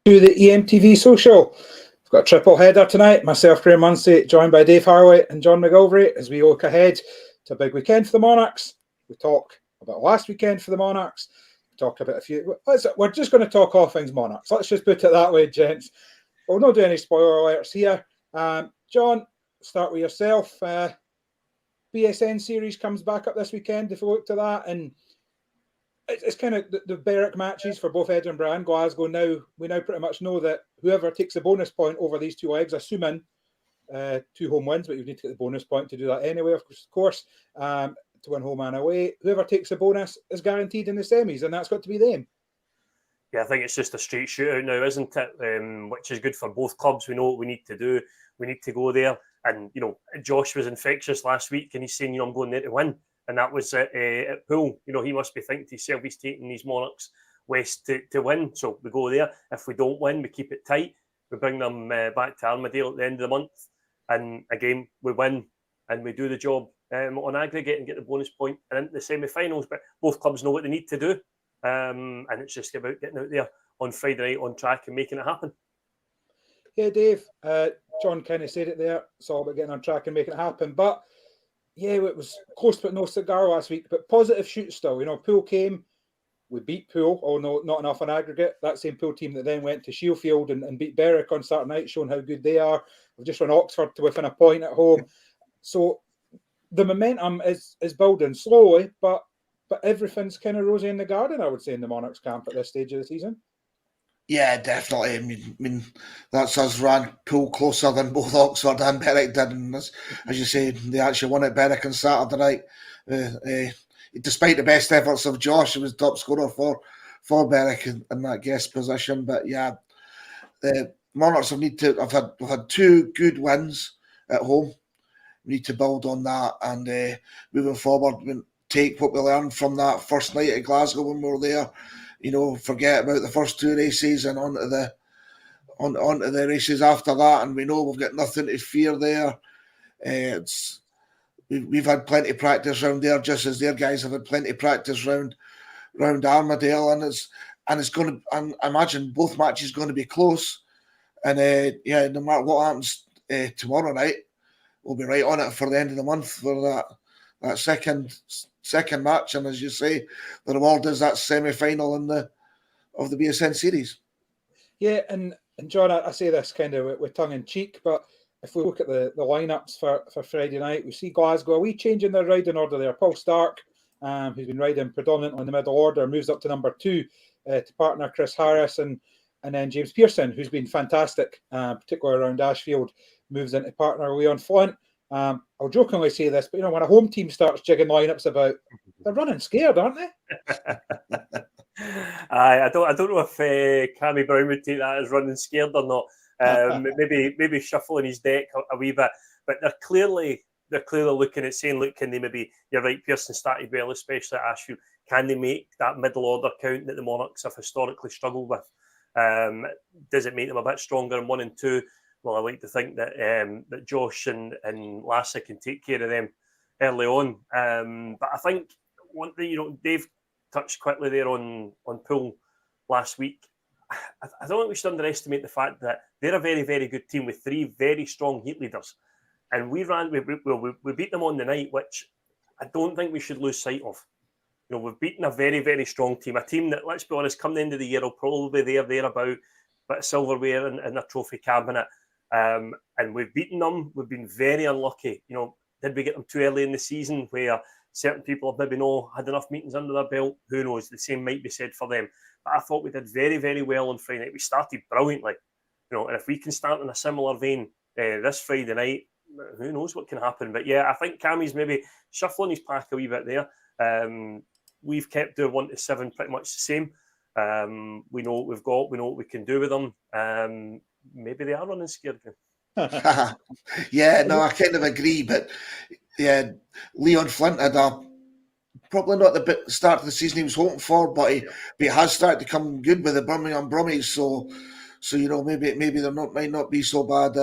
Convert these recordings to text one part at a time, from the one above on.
to the EMTV social. We've got a triple header tonight. Myself, Graham Munsey, joined by Dave Harley and John McGilvery as we look ahead to a big weekend for the Monarchs. We talk about last weekend for the Monarchs. We talk about a few. We're just going to talk all things Monarchs. Let's just put it that way, gents. We'll not do any spoiler alerts here. John, start with yourself. BSN Series comes back up this weekend. If we look to that, and it's kind of the Berwick matches for both Edinburgh and Glasgow. Now we pretty much know that whoever takes a bonus point over these two legs, assuming 2 home wins, but you need to get the bonus point to do that anyway, of course, to win home and away. Whoever takes a bonus is guaranteed in the semis, and that's got to be them. Yeah, I think it's just a straight shootout now, isn't it? Which is good for both clubs. We know what we need to do. We need to go there. And, Josh was infectious last week, and he's saying, I'm going there to win. And that was at Poole. He must be thinking to himself, he's taking these Monarchs west to win. So we go there. If we don't win, we keep it tight. We bring them back to Armadale at the end of the month. And again, we win and we do the job on aggregate and get the bonus point and into the semi-finals. But both clubs know what they need to do. And it's just about getting out there on Friday night on track and making it happen. Yeah, Dave. John kind of said it there. It's all about getting on track and making it happen. But yeah, it was close but no cigar last week. But positive shoot still. Poole came. We beat Poole, although not enough on aggregate. That same Poole team that then went to Shielfield and beat Berwick on Saturday night, showing how good they are. We've just run Oxford to within a point at home. So the momentum is building slowly, but everything's kind of rosy in the garden, I would say, in the Monarchs camp at this stage of the season. Yeah, definitely. I mean, that's us ran Poole closer than both Oxford and Berwick did. And as you say, they actually won at Berwick on Saturday night. Despite the best efforts of Josh, he was top scorer for Berwick in that guest position. But yeah, the Monarchs have had 2 good wins at home. We need to build on that and moving forward, take what we learned from that first night at Glasgow when we were there. Forget about the first 2 races and onto the races after that, and we know we've got nothing to fear there. We've had plenty of practice round there, just as their guys have had plenty of practice round Armadale, and it's going to. And I imagine both matches going to be close, and no matter what happens tomorrow night, we'll be right on it for the end of the month for that second match, and as you say, the reward is that semi-final of the BSN Series. Yeah, and John, I say this kind of with tongue in cheek, but if we look at the lineups for Friday night, we see Glasgow a wee change in their riding order there. Paul Stark, who's been riding predominantly in the middle order, moves up to number 2 to partner Chris Harris, and then James Pearson, who's been fantastic, particularly around Ashfield, moves into partner Leon Flint. I'll jokingly say this, but when a home team starts jigging lineups about, they're running scared, aren't they? I don't know if Cammy Brown would take that as running scared or not. Maybe shuffling his deck a wee bit, but they're clearly looking at saying, look, can they maybe? You're right, Pearson started well, especially at Ashfield. Can they make that middle order count that the Monarchs have historically struggled with? Does it make them a bit stronger in 1 and 2? Well, I like to think that that Josh and Lassie can take care of them early on. But I think Dave touched quickly there on Poole last week. I don't think we should underestimate the fact that they're a very, very good team with 3 very strong heat leaders, and we beat them on the night, which I don't think we should lose sight of. We've beaten a very, very strong team, a team that, let's be honest, come the end of the year will probably be thereabout, bit of silverware in their trophy cabinet. And we've beaten them. We've been very unlucky. Did we get them too early in the season where certain people have maybe not had enough meetings under their belt? Who knows? The same might be said for them. But I thought we did very, very well on Friday night. We started brilliantly. And if we can start in a similar vein this Friday night, who knows what can happen. But yeah, I think Cammy's maybe shuffling his pack a wee bit there. We've kept the 1 to 7 pretty much the same. We know what we've got. We know what we can do with them. Maybe they are running scared. Yeah, no, I kind of agree. But yeah, Leon Flint had probably not the start of the season he was hoping for, but he has started to come good with the Birmingham Brummies. So maybe they might not be so bad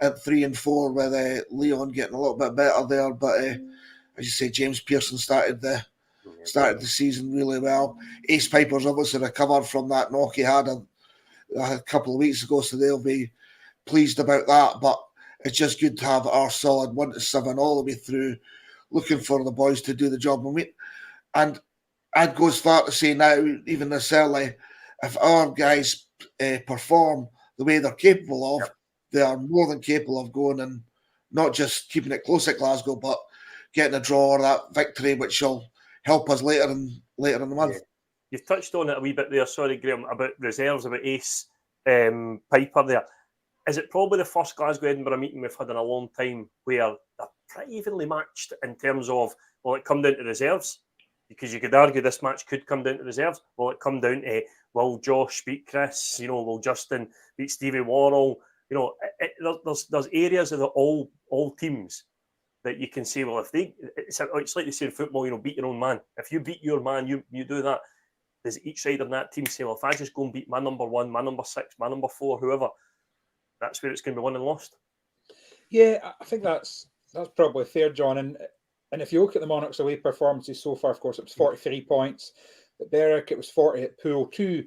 at 3 and 4 with Leon getting a little bit better there. But as you say, James Pearson started the season really well. Ace Piper's obviously recovered from that knock he had a couple of weeks ago, so they'll be pleased about that. But it's just good to have our solid 1 to 7 all the way through, looking for the boys to do the job. And I'd go as far to say now, even this early, if our guys perform the way they're capable of, they are more than capable of going and not just keeping it close at Glasgow, but getting a draw or that victory, which will help us later in the month. Yeah. You've touched on it a wee bit there, sorry, Graham, about reserves, about Ace Piper there. Is it probably the first Glasgow-Edinburgh meeting we've had in a long time where they're pretty evenly matched in terms of, will it come down to reserves? Because you could argue this match could come down to reserves. Will it come down to, will Josh beat Chris? Will Justin beat Stevie Worrell? There's areas of the all teams that you can say, well, if it's like they say in football, beat your own man. If you beat your man, you do that. Does each side of that team say, well, if I just go and beat my number 1, my number 6, my number 4, whoever, that's where it's going to be won and lost? Yeah, I think that's probably fair, John. And if you look at the Monarchs' away performances so far, of course, it was 43 points. At Berwick, it was 40 at Poole. Two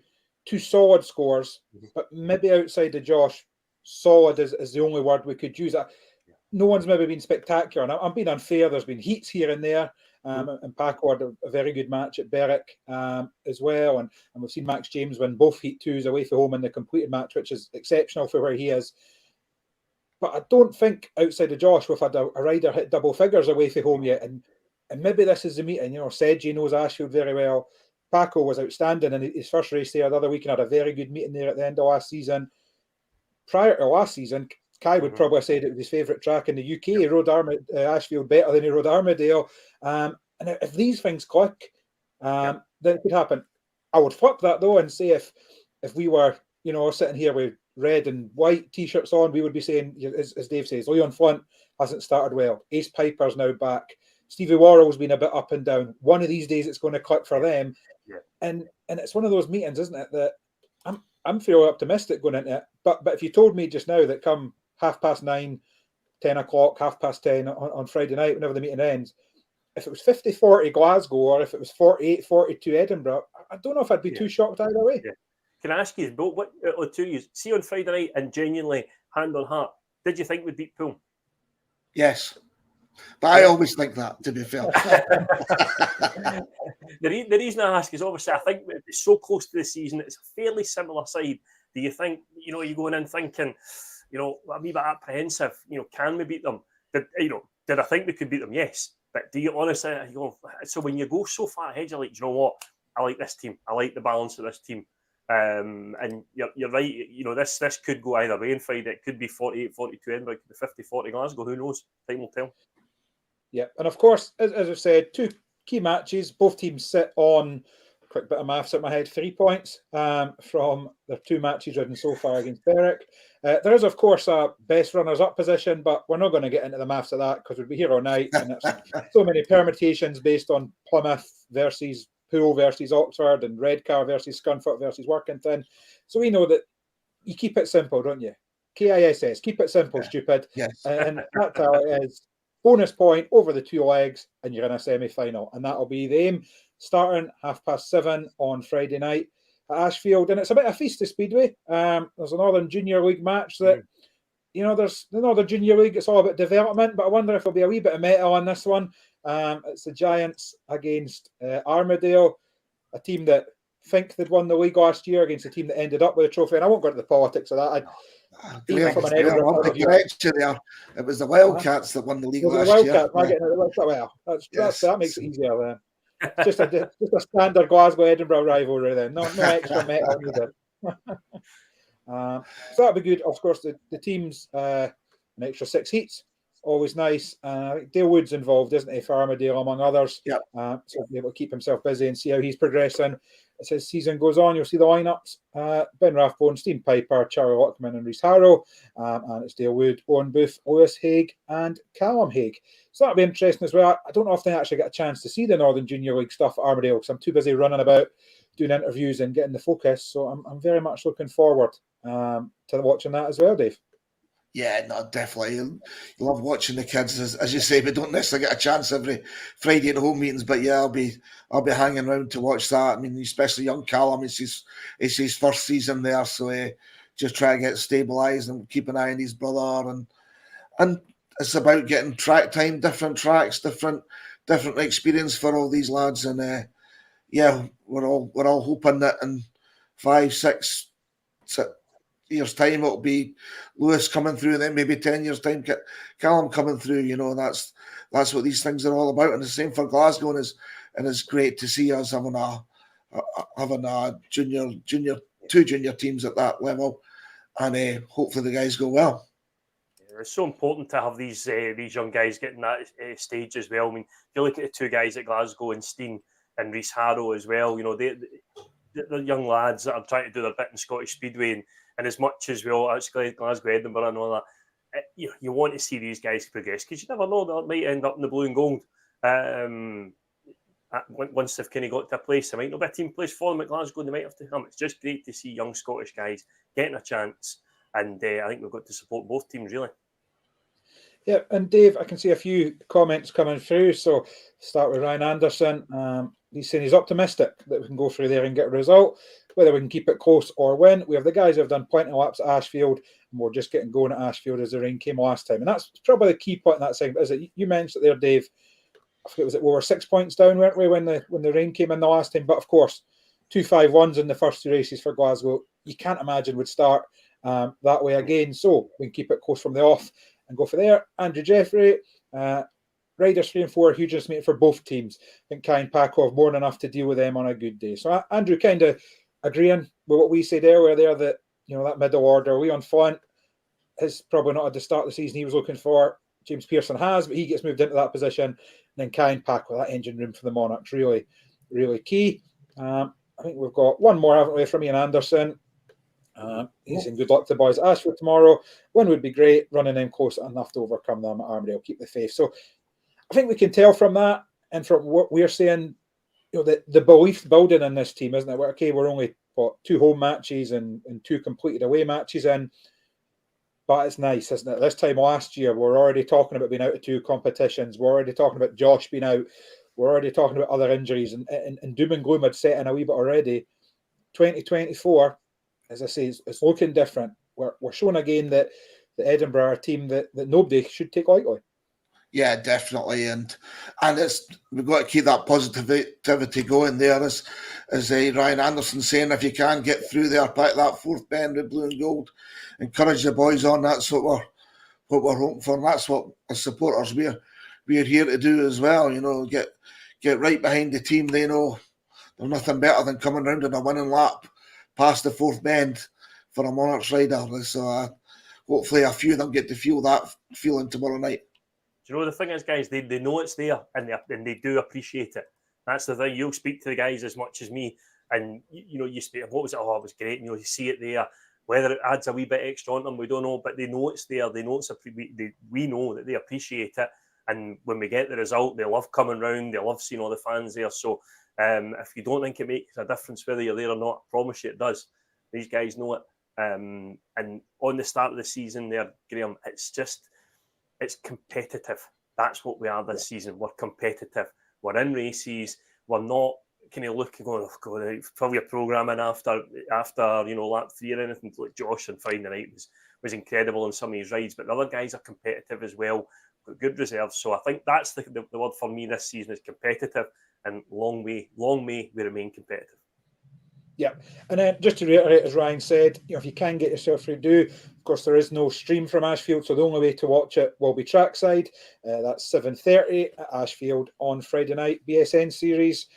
solid scores, but maybe outside of Josh, solid is the only word we could use. No one's maybe been spectacular. And I'm being unfair. There's been heats here and there. And Paco had a very good match at Berwick as well. And we've seen Max James win both Heat 2s away from home in the completed match, which is exceptional for where he is. But I don't think outside of Josh we've had a rider hit double figures away from home yet. And maybe this is the meeting. Sedgie knows Ashfield very well. Paco was outstanding in his first race there the other week and had a very good meeting there at the end of last season. Prior to last season, Kai would probably have said it was his favourite track in the UK. He rode Ashfield better than he rode Armadale. And if these things click, then it could happen. I would flip that though and say if we were, sitting here with red and white T-shirts on, we would be saying, as Dave says, Leon Flint hasn't started well. Ace Piper's now back. Stevie Worrell's been a bit up and down. One of these days it's going to click for them. Yeah. And it's one of those meetings, isn't it, that I'm fairly optimistic going into it. But if you told me just now that come 9:30, 10 o'clock, 10:30 on Friday night, whenever the meeting ends, if it was 50-40 Glasgow or if it was 48-42 Edinburgh, I don't know if I'd be too shocked either way. Yeah. Can I ask you, what to you? See on Friday night and genuinely, hand on heart, did you think we'd beat Poole? Yes. But I always think that, to be fair. The reason I ask is obviously I think it's so close to the season, it's a fairly similar side. Do you think, you're going in thinking, a wee bit apprehensive, can we beat them? Did I think we could beat them? Yes. But do you honestly, so when you go so far ahead, you're like, do you know what? I like this team. I like the balance of this team. And you're right, this could go either way on Friday. It could be 48-42 Edinburgh, it could be 50-40 Glasgow. Who knows? Time will tell. Yeah, and of course, as I've said, 2 key matches. Both teams sit on, quick bit of maths at my head, 3 points from their 2 matches ridden so far against Berwick. There is, of course, a best runners-up position, but we're not going to get into the maths of that because we'd be here all night. And it's so many permutations based on Plymouth versus Poole versus Oxford and Redcar versus Scunthorpe versus Workington. So we know that you keep it simple, don't you? KISS, keep it simple, stupid. Yes. And that's how it is. Bonus point over the 2 legs, and you're in a semi-final. And that'll be the aim, starting 7:30 on Friday night at Ashfield. And it's a bit of a feast of Speedway. There's a Northern Junior League match that, there's the Northern Junior League, it's all about development, but I wonder if there'll be a wee bit of meta on this one. It's the Giants against Armadale, a team that think they'd won the league last year against a team that ended up with a trophy. And I won't go into the politics of that. It was the Wildcats that won the league last year. That makes it easier then. It's just a standard Glasgow-Edinburgh rivalry then. No extra meta needed. So that'll be good. Of course, the teams, an extra 6 heats, always nice. Dale Wood's involved, isn't he, for Armadale, among others? Yeah. So he'll be able to keep himself busy and see how he's progressing. As his season goes on, you'll see the lineups. Ben Rathbone, Steve Piper, Charlie Lockman and Rhys Harrow. And it's Dale Wood, Owen Booth, Lewis Haig and Callum Haig. So that'll be interesting as well. I don't often actually get a chance to see the Northern Junior League stuff at Armadale because I'm too busy running about doing interviews and getting the focus. So I'm very much looking forward to watching that as well, Dave. Yeah, no, definitely. You love watching the kids, as you say. We don't necessarily get a chance every Friday at home meetings, but yeah, I'll be hanging around to watch that. I mean, especially young Callum. It's his first season there, so just try to get stabilised and keep an eye on his brother, and it's about getting track time, different tracks, different experience for all these lads, and yeah, we're all hoping that in 5, 6 years' time it'll be Lewis coming through, and then maybe 10 years' time Callum coming through. You know, that's what these things are all about, and the same for Glasgow. And it's great to see us having a junior two junior teams at that level, and hopefully the guys go well. It's so important to have these young guys getting that stage as well. I mean, if you look at the two guys at Glasgow and Steen and Rhys Harrow as well, you know, they're young lads that are trying to do their bit in Scottish Speedway, and as much as we all actually Glasgow, Edinburgh, and all that, you want to see these guys progress, because you never know, they might end up in the blue and gold. Once they've kind of got to a place, there might not be a team place for them at Glasgow, and they might have to come. It's just great to see young Scottish guys getting a chance, and I think we've got to support both teams, really. Yeah, and Dave, I can see a few comments coming through. So start with Ryan Anderson. He's saying he's optimistic that we can go through there and get a result. Whether we can keep it close or win, we have the guys who have done plenty of laps at Ashfield, and we're just getting going at Ashfield as the rain came last time. And that's probably the key point in that segment, is it? You mentioned it there, Dave. I forget, was it we were 6 points down, weren't we, when the rain came in the last time? But of course, 2-5-1s in the first two races for Glasgow, you can't imagine would start that way again. So we can keep it close from the off and go for there. Andrew Jeffrey, riders 3 and 4 huge estimated for both teams. I think Kai and Paco have more than enough to deal with them on a good day. So Andrew kind of agreeing with what we said earlier there, that, you know, that middle order, Leon Font is probably not at the start of the season he was looking for. James Pearson has, but he gets moved into that position. And then Kai and Paco, that engine room for the Monarchs, really, really key. I think we've got one more, haven't we, from Ian Anderson. He's in good luck to the boys at Ashford tomorrow. One would be great, running in close enough to overcome them at Armadale, keep the faith. So I think we can tell from that, and from what we're saying, you know, the belief building in this team, isn't it? Okay, we're only 2 home matches and 2 completed away matches in, but it's nice, isn't it? This time last year, we're already talking about being out of 2 competitions. We're already talking about Josh being out. We're already talking about other injuries, and doom and gloom had set in a wee bit already. 2024, as I say, it's looking different. We're showing again that the Edinburgh are a team that nobody should take lightly. Yeah, definitely, and we've got to keep that positivity going there. As Ryan Anderson saying, if you can get through there, back that 4th bend with blue and gold, encourage the boys on. That's what we're hoping for, and that's what as supporters we're here to do as well. You know, get right behind the team. They know there's nothing better than coming round in a winning lap past the 4th bend for a Monarchs rider. So hopefully a few of them get to feel that feeling tomorrow night. Do you know, the thing is, guys, they know it's there, and they do appreciate it. That's the thing. You'll speak to the guys as much as me, and you know, you speak, what was it? Oh, it was great. And, you know, you see it there. Whether it adds a wee bit extra on them, we don't know, but they know it's there. They know we know that they appreciate it, and when we get the result, they love coming round. They love seeing all the fans there. So if you don't think it makes a difference whether you're there or not, I promise you it does. These guys know it. And on the start of the season there, Graham, it's competitive. That's what we are this season. We're competitive. We're in races. We're not kind of looking, going, oh God, probably a programming after you know, lap 3 or anything. Like Josh on Friday night was incredible on some of his rides, but the other guys are competitive as well. Got good reserves. So I think that's the word for me this season, is competitive, and long may we remain competitive. Yeah, and then just to reiterate, as Ryan said, you know, if you can get yourself through, do. Of course, there is no stream from Ashfield, so the only way to watch it will be trackside. That's 7:30 at Ashfield on Friday night. BSN Series.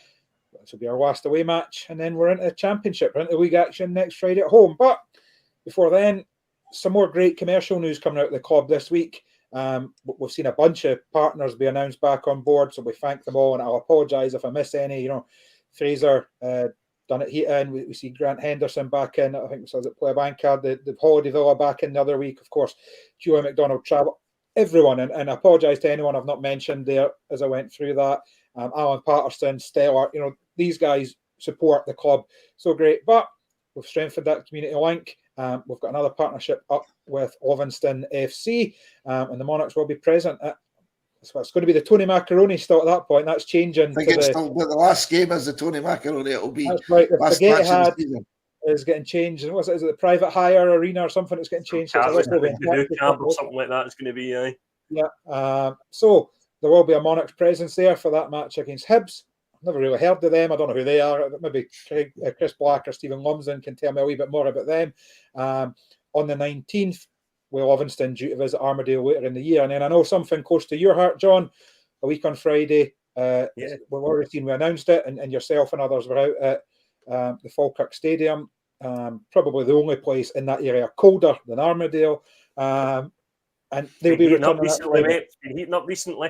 This will be our last away match, and then we're into the championship. We're into league action next Friday at home. But before then, some more great commercial news coming out of the club this week. We've seen a bunch of partners be announced back on board, so we thank them all, and I'll apologise if I miss any. You know, Fraser done it Heaton. We see Grant Henderson back in. I think we saw the Playa Banca, the Holiday Villa back in the other week. Of course, Joey McDonald Travel, everyone, and I apologise to anyone I've not mentioned there as I went through that. Alan Patterson, Stellar, you know, these guys support the club so great. But we've strengthened that community link, We've got another partnership up with Livingston FC, and the Monarchs will be present at. So it's going to be the Tony Macaroni still at that point. That's changing. I think it's still, but the last game is the Tony Macaroni. It'll be that's right. The last spaghetti match of the had season. is getting changed. And what's it? Is it the private hire arena or something? It's getting changed. The new camp or something like that. It's going to be. Yeah. So there will be a Monarchs presence there for that match against Hibs. I've never really heard of them. I don't know who they are. Maybe Chris Black or Stephen Lumsden can tell me a wee bit more about them. On the 19th, we'll Livingston due to visit Armadale later in the year. And then I know something close to your heart, John, a week on Friday. We've already seen we announced it, and yourself and others were out at the Falkirk Stadium. Probably the only place in that area colder than Armadale. And they'll be returning recently, mate. It's been heating up recently.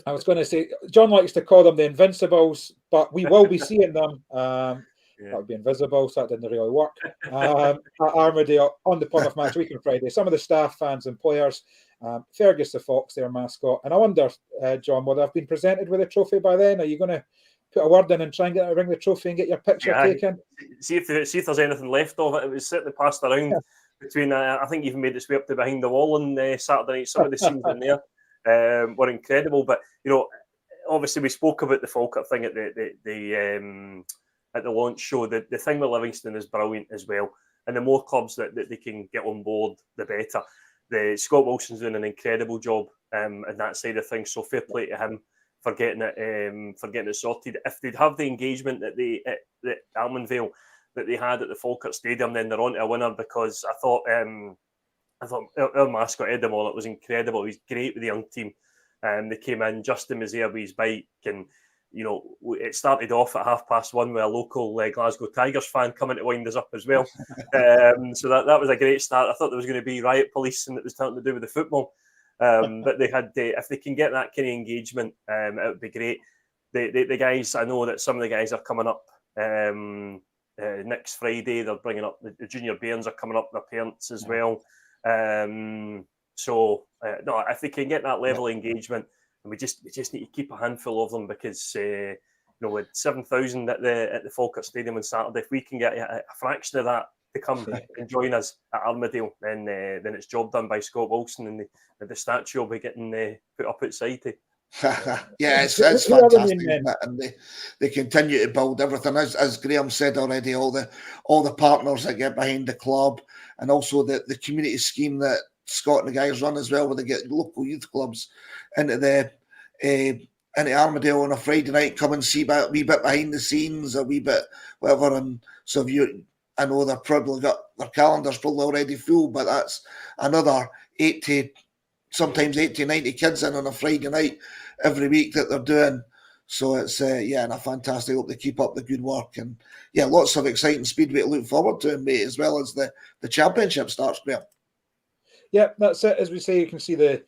I was going to say, John likes to call them the Invincibles, but we will be seeing them. That would be invisible, so that didn't really work. At Armadale on the Plymouth match week on Friday. Some of the staff, fans, and players. Fergus the Fox, their mascot. And I wonder, John, will they have been presented with a trophy by then? Are you going to put a word in and try and ring the trophy and get your picture taken? See if there's anything left of it. It was certainly passed around between. I think even made its way up to behind the wall on Saturday night. Some of the scenes in there were incredible. But obviously we spoke about the Falkirk thing at the launch show. The thing with Livingston is brilliant as well, and the more clubs that they can get on board, the better. Scott Wilson's doing an incredible job in that side of things. So fair play to him for getting it sorted. If they'd have the engagement that at Almondvale that they had at the Falkirk Stadium, then they're on to a winner, because I thought our mascot Eddie Mollett was incredible. He's great with the young team. They came in, Justin was there with his bike, and it started off at 1:30 with a local Glasgow Tigers fan coming to wind us up as well. So that was a great start. I thought there was going to be riot police and it was something to do with the football. But they had, if they can get that kind of engagement, it would be great. The guys, I know that some of the guys are coming up next Friday. They're bringing up the junior bairns are coming up, their parents as well. So if they can get that level of engagement, and we just need to keep a handful of them, because with 7,000 at the Falkirk Stadium on Saturday, if we can get a fraction of that to come and join us at Armadale, then it's job done by Scott Wilson, and the statue will be getting put up outside. Yeah, it's fantastic, isn't it? And they continue to build everything, as Graham said already. All the partners that get behind the club, and also the community scheme that Scott and the guys run as well, where they get local youth clubs into Armadale on a Friday night, come and see a wee bit behind the scenes, a wee bit whatever. And so I know they've probably got their calendars probably already full, but that's another 80, sometimes 80, 90 kids in on a Friday night every week that they're doing. So it's and a fantastic. Hope they keep up the good work, and lots of exciting speedway to look forward to, mate, as well as the championship starts, Graham. Yeah, that's it. As we say, you can see the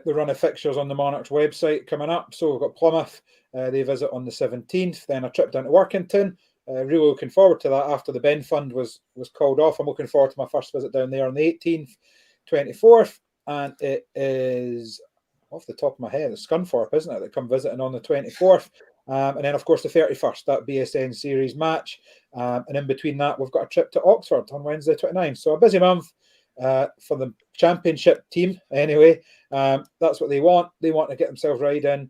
run of fixtures on the Monarchs website coming up. So we've got Plymouth, they visit on the 17th, then a trip down to Workington. Really looking forward to that after the Ben Fund was called off. I'm looking forward to my first visit down there on the 18th, 24th, and it is off the top of my head, it's Scunthorpe, isn't it, that come visiting on the 24th. And then, of course, the 31st, that BSN Series match. And in between that, we've got a trip to Oxford on Wednesday, 29th. So a busy month for the championship team, anyway. That's what they want. They want to get themselves right in.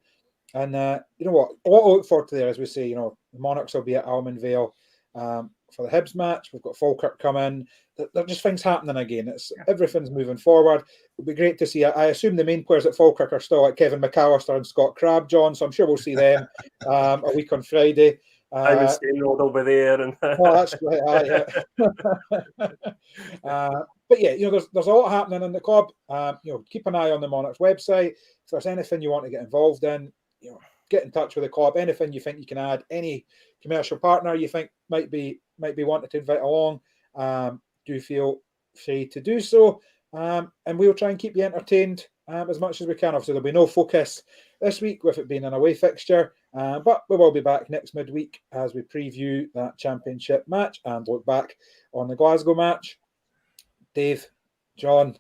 And you know what? A lot to look forward to there, as we say. The Monarchs will be at Almondvale for the Hibs match. We've got Falkirk coming. There are just things happening again. Everything's moving forward. It'll be great to see. I assume the main players at Falkirk are still like Kevin McAllister and Scott Crabb, John. So I'm sure we'll see them a week on Friday. I was saying will be there, and that's right. But there's a lot happening in the club. Keep an eye on the Monarchs website. If there's anything you want to get involved in, get in touch with the club. Anything you think you can add, any commercial partner you think might be wanted to invite along, do feel free to do so. And we'll try and keep you entertained as much as we can. Obviously, there'll be no focus this week with it being an away fixture, but we will be back next midweek as we preview that championship match and look back on the Glasgow match. Dave, John,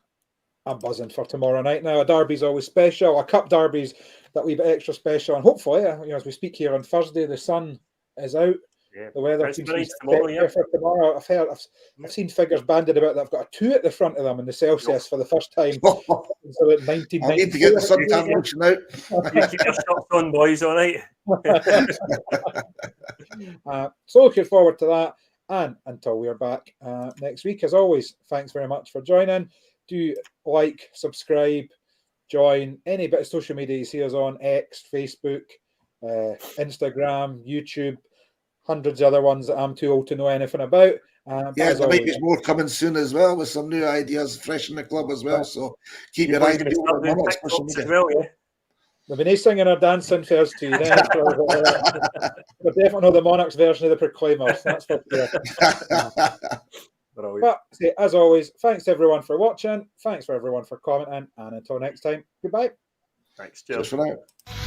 I'm buzzing for tomorrow night now. A derby's always special. A cup derby's that wee bit extra special. And hopefully, as we speak here on Thursday, the sun is out. Yeah. The weather It's seems nice to be tomorrow, better for tomorrow. I've seen figures banded about that I've got a 2 at the front of them in the Celsius for the first time. So at I need to get the suntan lotion out. You keep your socks on, boys, all right? So looking forward to that. And until we're back next week, as always, thanks very much for joining. Do like, subscribe, join any bit of social media you see us on: X, Facebook, Instagram, YouTube, hundreds of other ones that I'm too old to know anything about. Yeah, there might be more coming soon as well, with some new ideas fresh in the club as well. So keep your eyes peeled on Monarchs social media. As well, yeah. There'll be no singing or dancing first to you. Then we're definitely the Monarchs version of the Proclaimers. That's for sure. But as always, thanks everyone for watching. Thanks for everyone for commenting. And until next time, goodbye. Thanks, Cheers for now.